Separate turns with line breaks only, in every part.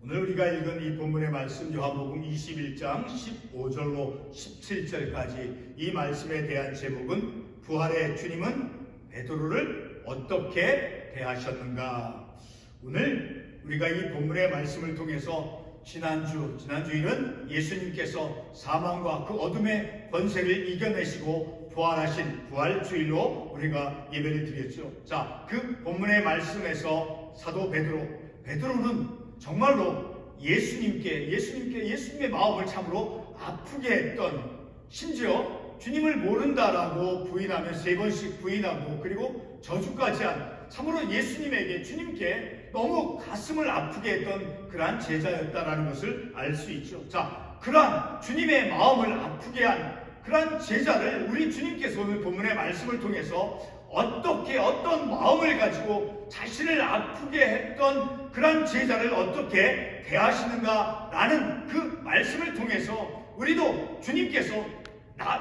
오늘 우리가 읽은 이 본문의 말씀 요한복음 21장 15절로 17절까지 이 말씀에 대한 제목은 부활의 주님은 베드로를 어떻게 대하셨는가. 오늘 우리가 이 본문의 말씀을 통해서 지난주일은 예수님께서 사망과 그 어둠의 권세를 이겨내시고 부활하신 부활주일로 우리가 예배를 드렸죠. 자, 그 본문의 말씀에서 사도 베드로는 정말로 예수님의 마음을 참으로 아프게 했던, 심지어 주님을 모른다라고 부인하며 3번씩 부인하고 그리고 저주까지 한, 참으로 주님께 너무 가슴을 아프게 했던 그러한 제자였다라는 것을 알 수 있죠. 자, 그러한 주님의 마음을 아프게 한 그러한 제자를 우리 주님께서 오늘 본문의 말씀을 통해서 어떤 마음을 가지고 자신을 아프게 했던 그런 제자를 어떻게 대하시는가라는 그 말씀을 통해서 우리도 주님께서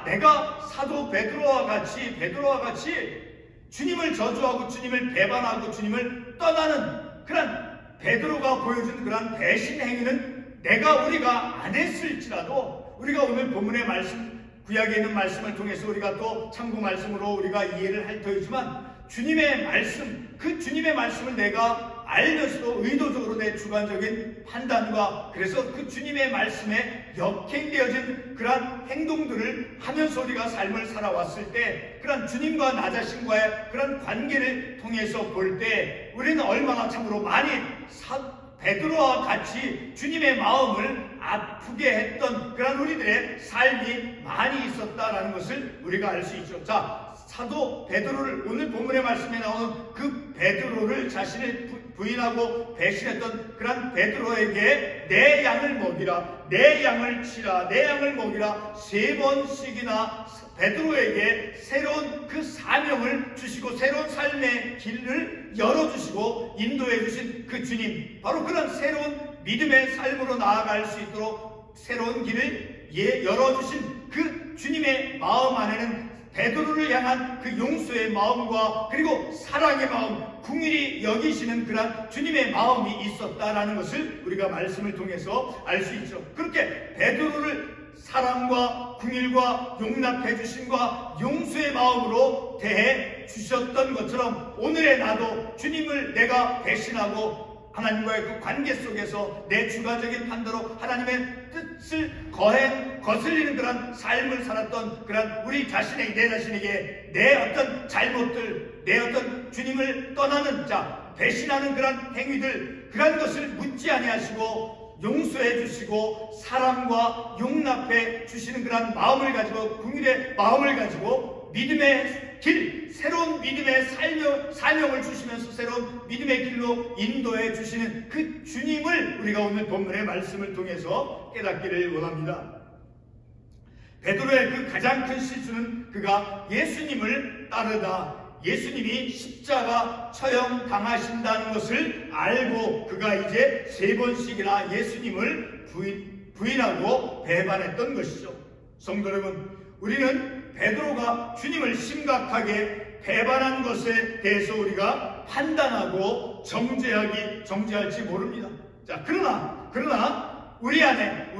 내가 사도 베드로와 같이 주님을 저주하고 주님을 배반하고 주님을 떠나는 그런 베드로가 보여준 그런 배신 행위는 우리가 안 했을지라도, 우리가 오늘 본문의 말씀, 구약에 있는 말씀을 통해서 우리가 또 참고 말씀으로 우리가 이해를 할 터이지만, 주님의 말씀을 내가 알면서도 의도적으로 내 주관적인 판단과 그래서 그 주님의 말씀에 역행되어진 그러한 행동들을 하면서 우리가 삶을 살아왔을 때, 그런 주님과 나 자신과의 그런 관계를 통해서 볼 때 우리는 얼마나 참으로 많이 베드로와 같이 주님의 마음을 아프게 했던 그런 우리들의 삶이 많이 있었다라는 것을 우리가 알 수 있죠. 자, 사도 베드로를, 오늘 본문의 말씀에 나오는 그 베드로를, 자신을 부인하고 배신했던 그런 베드로에게 내 양을 먹이라, 내 양을 치라, 내 양을 먹이라 3번씩이나 베드로에게 새로운 그 사명을 주시고 새로운 삶의 길을 열어주시고 인도해 주신 그 주님, 바로 그런 새로운 믿음의 삶으로 나아갈 수 있도록 새로운 길을 열어주신 그 주님의 마음 안에는 베드로를 향한 그 용서의 마음과 그리고 사랑의 마음, 긍휼히 여기시는 그런 주님의 마음이 있었다라는 것을 우리가 말씀을 통해서 알 수 있죠. 그렇게 베드로를 사랑과 긍휼과 용납해 주심과 용서의 마음으로 대해 주셨던 것처럼 오늘의 나도 주님을 내가 배신하고 하나님과의 그 관계 속에서 내 주관적인 판단으로 하나님의 뜻을 거슬리는 그런 삶을 살았던 그런 내 자신에게 내 어떤 잘못들, 내 어떤 주님을 떠나는 배신하는 그런 행위들, 그런 것을 묻지 아니하시고 용서해 주시고 사랑과 용납해 주시는 그런 마음을 가지고, 긍휼의 마음을 가지고 믿음의 길, 새로운 믿음의 사명을 주시면서 새로운 믿음의 길로 인도해 주시는 그 주님을 우리가 오늘 본문의 말씀을 통해서 깨닫기를 원합니다. 베드로의 그 가장 큰 실수는 그가 예수님을 따르다, 예수님이 십자가 처형 당하신다는 것을 알고 그가 이제 3번씩이나 예수님을 부인하고 배반했던 것이죠. 성도 여러분, 우리는 베드로가 주님을 심각하게 배반한 것에 대해서 우리가 판단하고 정죄할지 모릅니다. 자, 그러나 우리 안에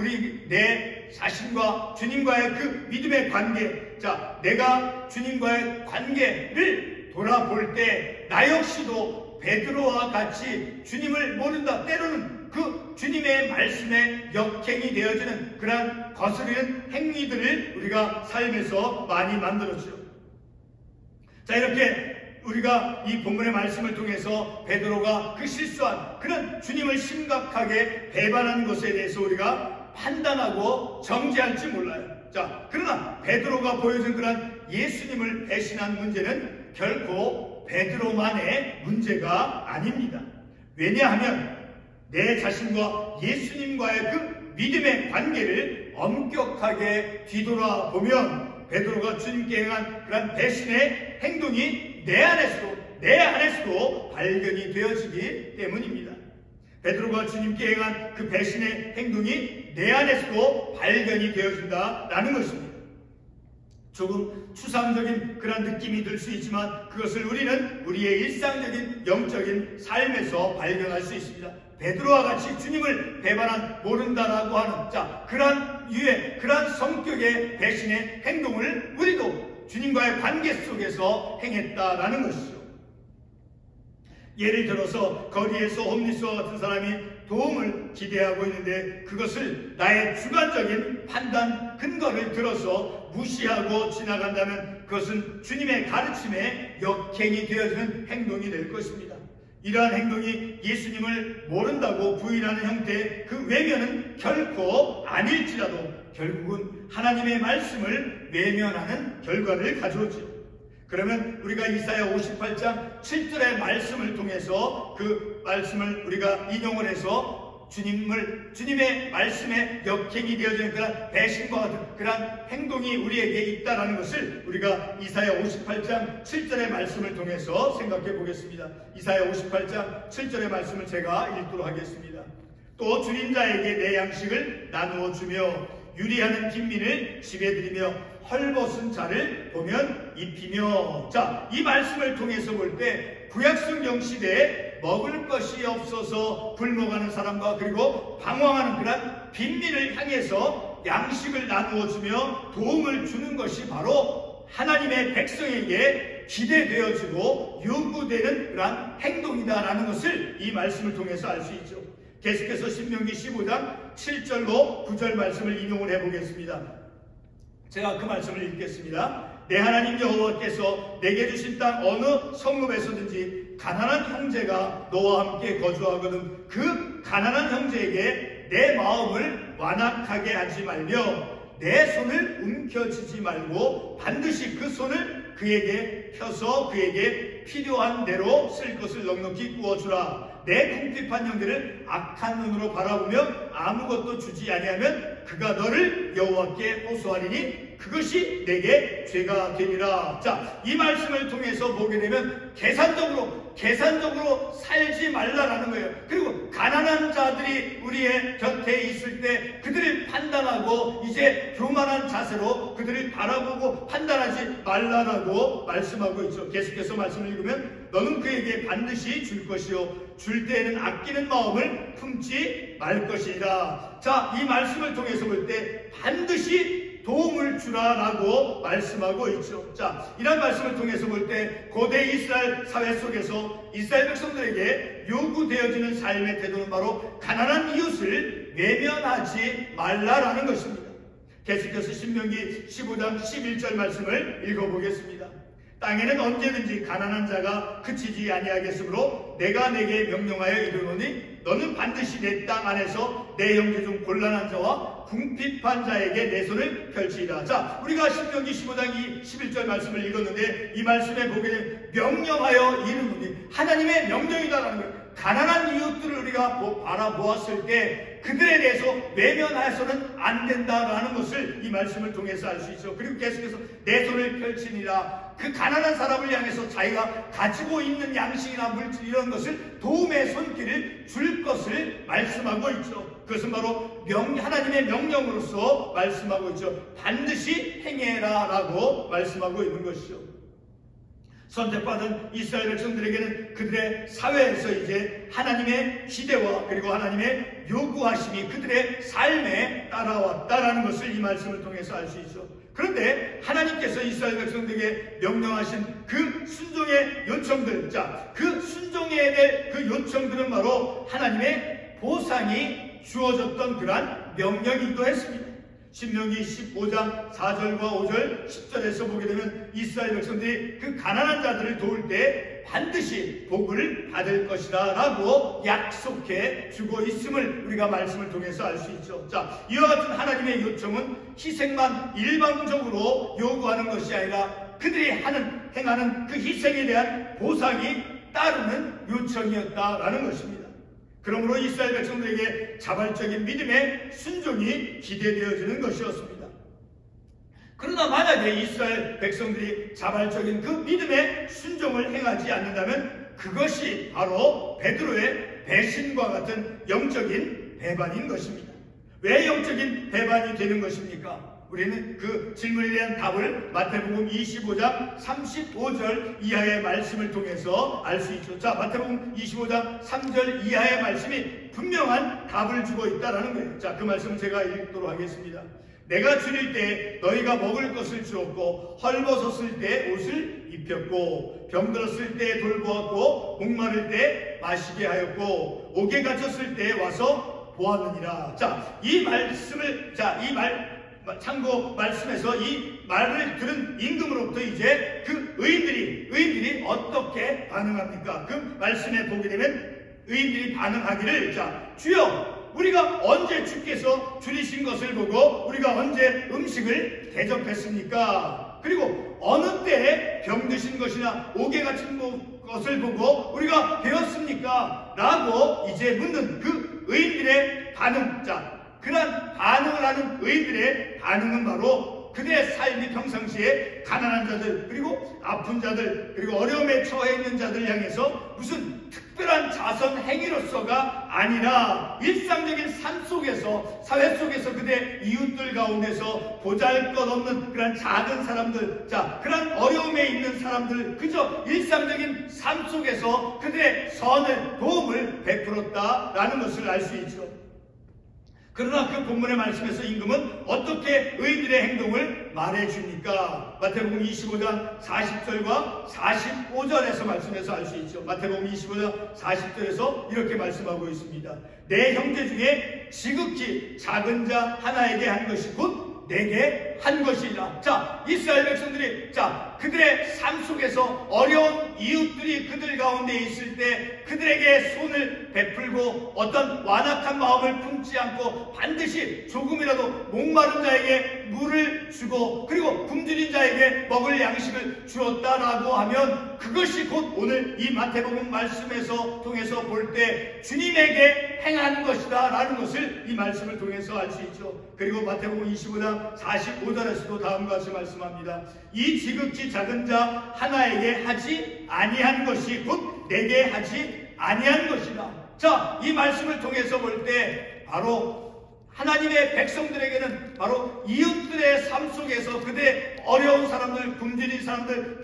내 자신과 주님과의 그 믿음의 관계, 내가 주님과의 관계를 돌아볼 때 나 역시도 베드로와 같이 주님을 모른다, 때로는 그 주님의 말씀에 역행이 되어지는 그러한 거스르는 행위들을 우리가 삶에서 많이 만들었죠. 자, 이렇게 우리가 이 본문의 말씀을 통해서 베드로가 그 실수한 그런 주님을 심각하게 배반한 것에 대해서 우리가 판단하고 정죄할지 몰라요. 자, 그러나 베드로가 보여준 그런 예수님을 배신한 문제는 결코 베드로만의 문제가 아닙니다. 왜냐하면 내 자신과 예수님과의 그 믿음의 관계를 엄격하게 뒤돌아보면 베드로가 주님께 행한 그런 배신의 행동이 내 안에서도 발견이 되어지기 때문입니다. 베드로가 주님께 행한 그 배신의 행동이 내 안에서도 발견이 되어진다라는 것입니다. 조금 추상적인 그런 느낌이 들 수 있지만 그것을 우리는 우리의 일상적인 영적인 삶에서 발견할 수 있습니다. 베드로와 같이 주님을 배반한 모른다라고 하는 그러한 성격의 배신의 행동을 우리도 주님과의 관계 속에서 행했다라는 것이죠. 예를 들어서 거리에서 홈리스와 같은 사람이 도움을 기대하고 있는데 그것을 나의 주관적인 판단 근거를 들어서 무시하고 지나간다면 그것은 주님의 가르침에 역행이 되어지는 행동이 될 것입니다. 이러한 행동이 예수님을 모른다고 부인하는 형태의 그 외면은 결코 아닐지라도 결국은 하나님의 말씀을 외면하는 결과를 가져오죠. 그러면 우리가 이사야 58장 7절의 말씀을 통해서 그 말씀을 우리가 인용을 해서 주님의 말씀에 역행이 되어지는 그런 배신과 같은 그런 행동이 우리에게 있다라는 것을 우리가 이사야 58장 7절의 말씀을 통해서 생각해 보겠습니다. 이사야 58장 7절의 말씀을 제가 읽도록 하겠습니다. 또 줄인 자에게 내 양식을 나누어 주며 유리하는 빈민을 집에 들이며 헐벗은 자를 보면 입히며. 이 말씀을 통해서 볼 때 구약성경 시대에 먹을 것이 없어서 굶어가는 사람과 그리고 방황하는 그런 빈민을 향해서 양식을 나누어 주며 도움을 주는 것이 바로 하나님의 백성에게 기대되어지고 요구되는 그런 행동이다라는 것을 이 말씀을 통해서 알 수 있죠. 계속해서 신명기 15장 7절로 9절 말씀을 인용을 해보겠습니다. 제가 그 말씀을 읽겠습니다. 내 하나님 여호와께서 내게 주신 땅 어느 성읍에서든지 가난한 형제가 너와 함께 거주하거든 그 가난한 형제에게 내 마음을 완악하게 하지 말며 내 손을 움켜쥐지 말고 반드시 그 손을 그에게 펴서 그에게 필요한 대로 쓸 것을 넉넉히 구워주라. 내 궁핍한 형제를 악한 눈으로 바라보며 아무것도 주지 아니하면 그가 너를 여호와께 호소하리니 그것이 내게 죄가 되리라. 이 말씀을 통해서 보게 되면 계산적으로 살지 말라라는 거예요. 그리고 가난한 자들이 우리의 곁에 있을 때 그들을 판단하고 이제 교만한 자세로 그들을 바라보고 판단하지 말라라고 말씀하고 있죠. 계속해서 말씀을 읽으면 너는 그에게 반드시 줄 것이요 줄 때에는 아끼는 마음을 품지 말 것이라. 이 말씀을 통해서 볼 때 반드시 도움을 주라라고 말씀하고 있죠. 이런 말씀을 통해서 볼 때 고대 이스라엘 사회 속에서 이스라엘 백성들에게 요구되어지는 삶의 태도는 바로 가난한 이웃을 외면하지 말라라는 것입니다. 계속해서 신명기 15장 11절 말씀을 읽어보겠습니다. 땅에는 언제든지 가난한 자가 그치지 아니하겠으므로 내가 내게 명령하여 이르노니 너는 반드시 내 땅 안에서 내 형제 중 곤란한 자와 궁핍한 자에게 내 손을 펼치리라. 우리가 신명기 15장 11절 말씀을 읽었는데 이 말씀에 보게 되면 명령하여 이르노니 하나님의 명령이다라는 거예요. 가난한 이웃들을 우리가 바라보았을 때 그들에 대해서 외면해서는 안 된다라는 것을 이 말씀을 통해서 알 수 있죠. 그리고 계속해서 내 손을 펼치니라. 그 가난한 사람을 향해서 자기가 가지고 있는 양식이나 물질 이런 것을 도움의 손길을 줄 것을 말씀하고 있죠. 그것은 바로 하나님의 명령으로서 말씀하고 있죠. 반드시 행해라 라고 말씀하고 있는 것이죠. 선택받은 이스라엘 백성들에게는 그들의 사회에서 이제 하나님의 기대와 그리고 하나님의 요구하심이 그들의 삶에 따라왔다라는 것을 이 말씀을 통해서 알 수 있죠. 그런데 하나님께서 이스라엘 백성들에게 명령하신 그 순종의 요청들, 그 순종해야 될 그 요청들은 바로 하나님의 보상이 주어졌던 그러한 명령이기도 했습니다. 신명기 15장 4절과 5절 10절에서 보게 되면 이스라엘 백성들이 그 가난한 자들을 도울 때 반드시 복을 받을 것이다 라고 약속해 주고 있음을 우리가 말씀을 통해서 알 수 있죠. 이와 같은 하나님의 요청은 희생만 일방적으로 요구하는 것이 아니라 그들이 행하는 그 희생에 대한 보상이 따르는 요청이었다라는 것입니다. 그러므로 이스라엘 백성들에게 자발적인 믿음의 순종이 기대되어지는 것이었습니다. 그러나 만약에 이스라엘 백성들이 자발적인 그 믿음의 순종을 행하지 않는다면 그것이 바로 베드로의 배신과 같은 영적인 배반인 것입니다. 왜 영적인 배반이 되는 것입니까? 우리는 그 질문에 대한 답을 마태복음 25장 35절 이하의 말씀을 통해서 알 수 있죠. 마태복음 25장 3절 이하의 말씀이 분명한 답을 주고 있다라는 거예요. 자, 그 말씀을 제가 읽도록 하겠습니다. 내가 줄일 때 너희가 먹을 것을 주었고, 헐벗었을 때 옷을 입혔고, 병들었을 때 돌보았고, 목마를 때 마시게 하였고, 옥에 갇혔을 때 와서 보았느니라. 자, 이 말씀을, 참고 말씀에서 이 말을 들은 임금으로부터 이제 그 의인들이 어떻게 반응합니까? 그 말씀에 보게 되면 의인들이 반응하기를, 자, 주여, 우리가 언제 주께서 줄이신 것을 보고 우리가 언제 음식을 대접했습니까? 그리고 어느 때에 병드신 것이나 옥에 갇힌 것을 보고 우리가 배웠습니까? 라고 이제 묻는 그 의인들의 반응. 자, 그러한 반응을 하는 의인들의 반응은 바로 그들의 삶이 평상시에 가난한 자들, 그리고 아픈 자들, 그리고 어려움에 처해 있는 자들을 향해서 무슨 특별한 자선 행위로서가 아니라 일상적인 삶 속에서, 사회 속에서 그들의 이웃들 가운데서 보잘것없는 그런 작은 사람들, 자, 그런 어려움에 있는 사람들, 그저 일상적인 삶 속에서 그들의 선을, 도움을 베풀었다라는 것을 알 수 있죠. 그러나 그 본문의 말씀에서 임금은 어떻게 의인들의 행동을 말해줍니까? 마태복음 25장 40절과 45절에서 말씀해서 알 수 있죠. 마태복음 25장 40절에서 이렇게 말씀하고 있습니다. 내 형제 중에 지극히 작은 자 하나에게 한 것이 곧 내게 한 것이라. 자, 이스라엘 백성들이, 자, 그들의 삶 속에서 어려운 이웃들이 그들 가운데 있을 때 그들에게 손을 베풀고 어떤 완악한 마음을 품지 않고 반드시 조금이라도 목마른 자에게 물을 주고 그리고 굶주린 자에게 먹을 양식을 주었다라고 하면 그것이 곧 오늘 이 마태복음 말씀에서 통해서 볼 때 주님에게 행한 것이다 라는 것을 이 말씀을 통해서 알 수 있죠. 그리고 마태복음 25장 45절에서도 다음과 같이 말씀합니다. 이 지극히 작은 자 하나에게 하지 아니한 것이 곧 내게 하지 아니한 것이다. 자, 이 말씀을 통해서 볼 때 바로 하나님의 백성들에게는 바로 이웃들의 삶 속에서 그들의 어려운 사람들, 굶주린 사람들,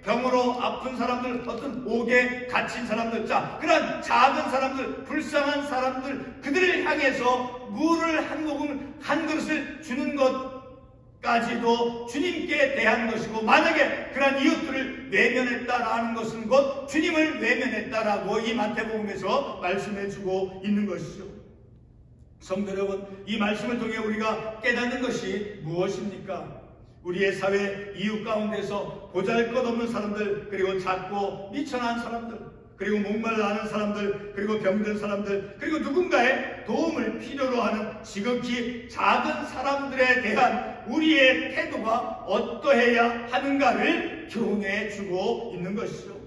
병으로 아픈 사람들, 어떤 옥에 갇힌 사람들, 자, 그런 작은 사람들, 불쌍한 사람들, 그들을 향해서 물을 한 모금, 한 그릇을 주는 것까지도 주님께 대한 것이고, 만약에 그런 이웃들을 외면했다라는 것은 곧 주님을 외면했다라고 이 마태복음에서 말씀해주고 있는 것이죠. 성도 여러분, 이 말씀을 통해 우리가 깨닫는 것이 무엇입니까? 우리의 사회 이웃 가운데서 보잘것없는 사람들, 그리고 작고 미천한 사람들, 그리고 목말라 하는 사람들, 그리고 병든 사람들, 그리고 누군가의 도움을 필요로 하는 지극히 작은 사람들에 대한 우리의 태도가 어떠해야 하는가를 교훈해 주고 있는 것이죠.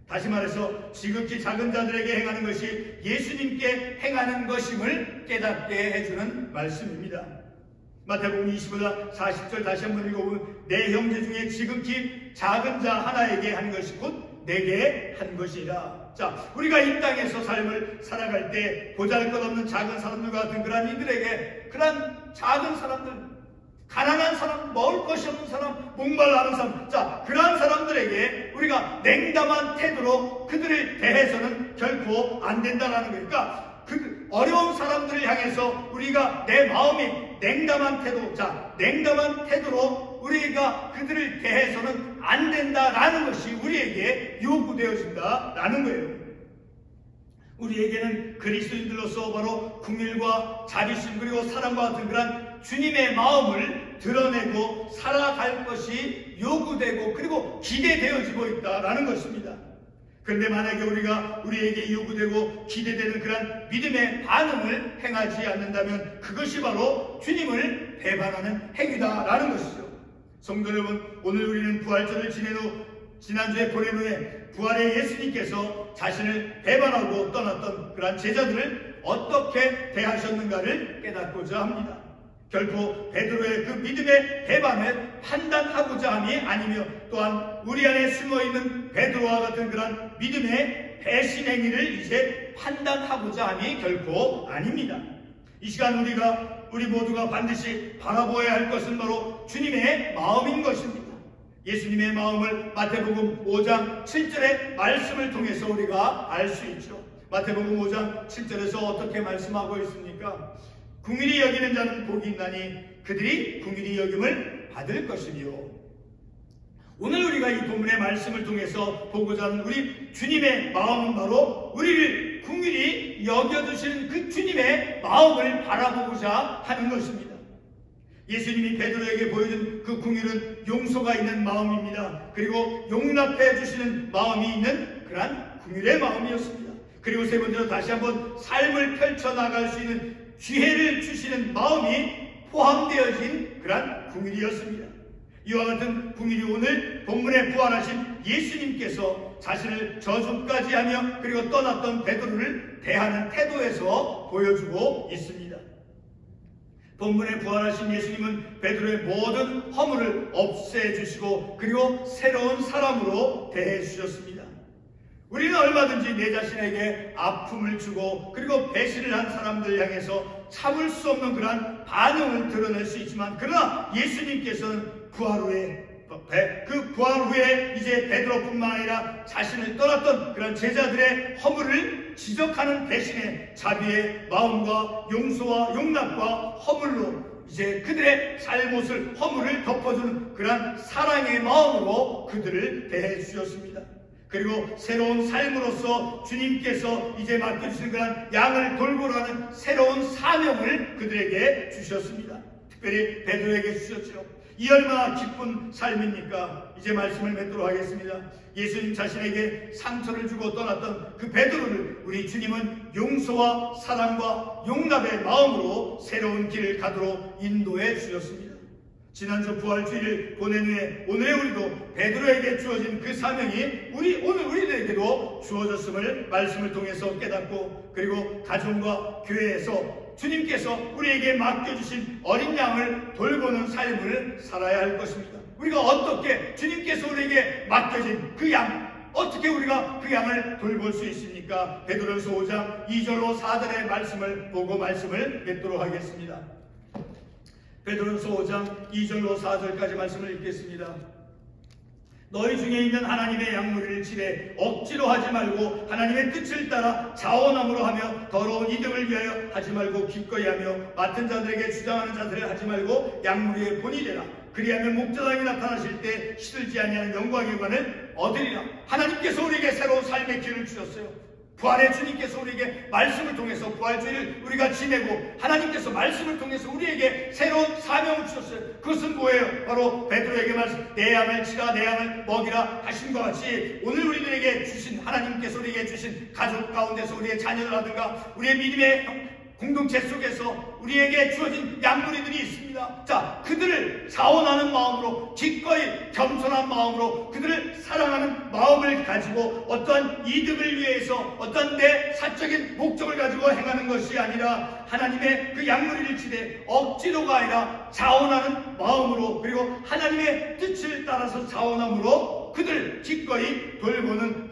다시 말해서 지극히 작은 자들에게 행하는 것이 예수님께 행하는 것임을 깨닫게 해주는 말씀입니다. 마태복음 25장 40절 다시 한번 읽어보면 내 형제 중에 지극히 작은 자 하나에게 한 것이 곧 내게 한 것이라. 자, 우리가 이 땅에서 삶을 살아갈 때 보잘것없는 작은 사람들 같은 그런 이들에게, 그런 작은 사람들, 가난한 사람, 먹을 것이 없는 사람, 목말라하는 사람, 자, 그러한 사람들에게 우리가 냉담한 태도로 그들을 대해서는 결코 안 된다는 거니까, 그 어려운 사람들을 향해서 우리가 내 마음이 냉담한 태도, 자, 냉담한 태도로 우리가 그들을 대해서는 안 된다라는 것이 우리에게 요구되어진다라는 거예요. 우리에게는 그리스도인들로서 바로 긍휼과 자비심 그리고 사랑과 같은 그런 주님의 마음을 드러내고 살아갈 것이 요구되고 그리고 기대되어지고 있다라는 것입니다. 그런데 만약에 우리에게 요구되고 기대되는 그런 믿음의 반응을 행하지 않는다면 그것이 바로 주님을 배반하는 행위다라는 것이죠. 성도 여러분, 오늘 우리는 부활절을 지낸 후, 지난주에 보낸 후에 부활의 예수님께서 자신을 배반하고 떠났던 그러한 제자들을 어떻게 대하셨는가를 깨닫고자 합니다. 결코 베드로의 그 믿음의 배반을 판단하고자 함이 아니며 또한 우리 안에 숨어있는 베드로와 같은 그런 믿음의 배신 행위를 이제 판단하고자 함이 결코 아닙니다. 이 시간 우리 모두가 반드시 바라보아야 할 것은 바로 주님의 마음인 것입니다. 예수님의 마음을 마태복음 5장 7절의 말씀을 통해서 우리가 알 수 있죠. 마태복음 5장 7절에서 어떻게 말씀하고 있습니까? 긍휼히 여기는 자는 복이 있나니 그들이 긍휼히 여김을 받을 것이며. 오늘 우리가 이 본문의 말씀을 통해서 보고자 하는 우리 주님의 마음은 바로 우리를 긍휼히 여겨주시는 그 주님의 마음을 바라보고자 하는 것입니다. 예수님이 베드로에게 보여준 그 긍휼은 용서가 있는 마음입니다. 그리고 용납해 주시는 마음이 있는 그러한 긍휼의 마음이었습니다. 그리고 세 번째로 다시 한번 삶을 펼쳐나갈 수 있는 기회를 주시는 마음이 포함되어진 그러한 긍휼이었습니다. 이와 같은 긍휼이 오늘 본문에 부활하신 예수님께서 자신을 저주까지 하며 그리고 떠났던 베드로를 대하는 태도에서 보여주고 있습니다. 본문에 부활하신 예수님은 베드로의 모든 허물을 없애주시고 그리고 새로운 사람으로 대해주셨습니다. 우리는 얼마든지 내 자신에게 아픔을 주고 그리고 배신을 한 사람들 향해서 참을 수 없는 그러한 반응을 드러낼 수 있지만, 그러나 예수님께서는 부활 후에 이제 베드로뿐만 아니라 자신을 떠났던 그런 제자들의 허물을 지적하는 대신에 자비의 마음과 용서와 용납과 허물로 이제 그들의 잘못을 허물을 덮어주는 그런 사랑의 마음으로 그들을 대해 주셨습니다. 그리고 새로운 삶으로서 주님께서 이제 맡겨주신 그런 양을 돌보라는 새로운 사명을 그들에게 주셨습니다. 특별히 베드로에게 주셨죠. 이 얼마나 기쁜 삶입니까? 이제 말씀을 맺도록 하겠습니다. 예수님 자신에게 상처를 주고 떠났던 그 베드로를 우리 주님은 용서와 사랑과 용납의 마음으로 새로운 길을 가도록 인도해 주셨습니다. 지난주 부활주의를 보낸 후에 오늘의 우리도 베드로에게 주어진 그 사명이 오늘 우리들에게도 주어졌음을 말씀을 통해서 깨닫고, 그리고 가정과 교회에서 주님께서 우리에게 맡겨주신 어린 양을 돌보는 삶을 살아야 할 것입니다. 우리가 어떻게 주님께서 우리에게 맡겨진 그 양, 어떻게 우리가 그 양을 돌볼 수 있습니까? 베드로전서 5장 2절로 4절의 말씀을 보고 말씀을 맺도록 하겠습니다. 베드로전서 5장 2절로 4절까지 말씀을 읽겠습니다. 너희 중에 있는 하나님의 양무리를 치되 억지로 하지 말고 하나님의 뜻을 따라 자원함으로 하며 더러운 이득을 위하여 하지 말고 기꺼이 하며 맡은 자들에게 주장하는 자들을 하지 말고 양무리의 본이 되라. 그리하면 목자장이 나타나실 때 시들지 아니하는 영광의 관을 얻으리라. 하나님께서 우리에게 새로운 삶의 길을 주셨어요. 부활의 주님께서 우리에게 말씀을 통해서 부활주의를 우리가 지내고 하나님께서 말씀을 통해서 우리에게 새로운 사명을 주셨어요. 그것은 뭐예요? 바로 베드로에게 말씀, 내 양을 치라 내 양을 먹이라 하신 것 같이 오늘 우리들에게 주신, 하나님께서 우리에게 주신 가족 가운데서 우리의 자녀라든가 우리의 믿음의 공동체 속에서 우리에게 주어진 양무리들이 있습니다. 자, 그들을 자원하는 마음으로, 기꺼이 겸손한 마음으로 그들을 사랑하는 마음을 가지고 어떠한 이득을 위해서 어떤 내 사적인 목적을 가지고 행하는 것이 아니라 하나님의 그 양무리를 치되 억지로가 아니라 자원하는 마음으로, 그리고 하나님의 뜻을 따라서 자원함으로 그들 기꺼이 돌보는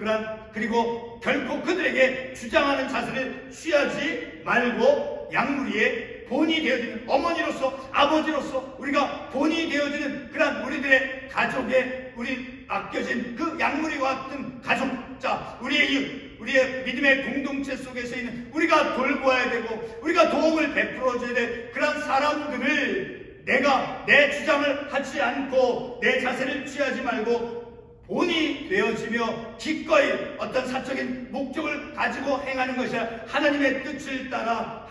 그리고 결코 그들에게 주장하는 자세를 취하지 말고 양무리의 본이 되어지는 어머니로서 아버지로서 우리가 본이 되어지는 그런 우리들의 가족의 우리 맡겨진 그 양무리와 같은 가족자, 우리의 이웃, 우리의 믿음의 공동체 속에서 있는 우리가 돌보아야 되고 우리가 도움을 베풀어줘야 될 그런 사람들을 내가 내 주장을 하지 않고 내 자세를 취하지 말고 본이 되어지며 기꺼이 어떤 사적인 목적을 가지고 행하는 것이 아니라 하나님의 뜻을 따라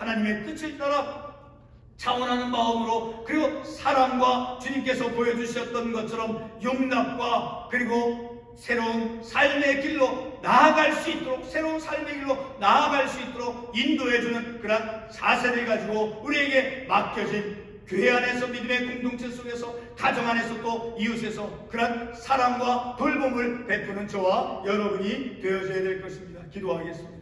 자원하는 마음으로, 그리고 사랑과 주님께서 보여주셨던 것처럼 용납과 그리고 새로운 삶의 길로 나아갈 수 있도록, 새로운 삶의 길로 나아갈 수 있도록 인도해주는 그런 자세를 가지고 우리에게 맡겨진 교회 안에서 믿음의 공동체 속에서 가정 안에서 또 이웃에서 그런 사랑과 돌봄을 베푸는 저와 여러분이 되어져야 될 것입니다. 기도하겠습니다.